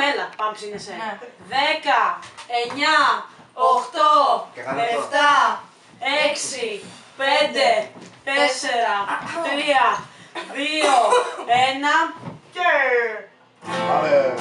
Έλα, πάμε ψήνεσαι. Ναι. 10, 9, 8, 7, 6, 5, 4, 3, 2, 1 και... Πάμε!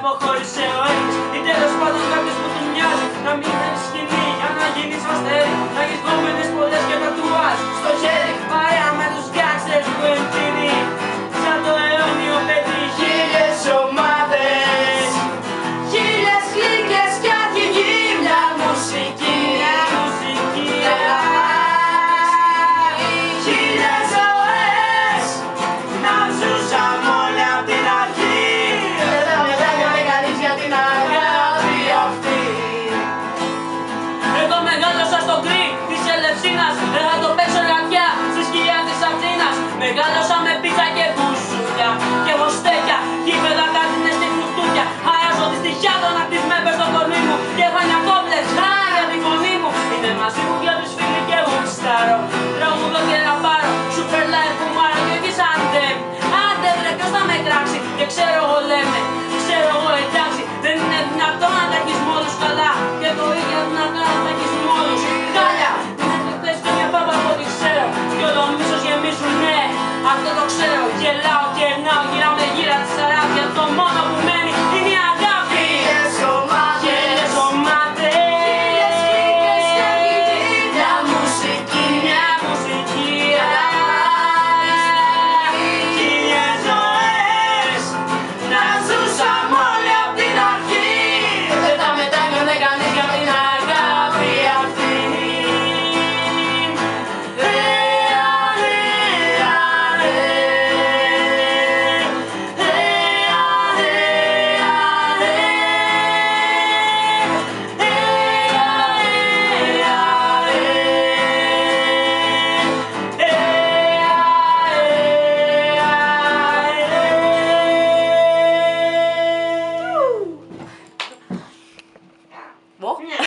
Αποχώρησε ο Έλλης ή τέλος πάντων κάποιος που του μοιάζει. Να μην έχεις σκηνή για να γίνεις αστέρι. Να έχεις κόμενες πολλές και τατουάζ στο χέρι. Παρέα με τους γκάξτερς που εμφύρει σαν το αιώνιο παιδί. Χίλιες ομάδες, χίλιες κλίκες κι αρχηγοί. Μια μουσική, χίλιες ζωές να ζούσαμε όλοι απ' την αρχή. Εγώ μεγάλωσα στο γκρι της Ελευσίνας. Δεν θα το παίξω ρατιά στη σκιά της Αθήνας. Μεγάλωσα με πίτσα και μπουζούκια και βοστέκια, γήπεδα, κάτινες και κουτούκια. Χαράζω τη στοιχιά των ακτισμέμπερ στο κορμί μου και χρόνια κόμπλες για τη φωνή μου. Είναι μαζί μου για τους φίλοι και εγώ γουστάρω. Τραγουδώ και να πάρω super life που μ' άρω και όχι σαν ντεμ. Άντε βρε ποιος θα με κράξει και ξέρω εγώ λέμε, ξέρω εγώ εντάξει. Δεν είναι δυνατόν να τα έχεις με όλους καλά και το ίδιο δυνατόν να τα έχεις με όλους χάλια. Είναι χθες και μια πάπα από ό,τι ξέρω κι όλο μίσος γεμίζουν, ναι, αυτό το ξέρω, γελάω.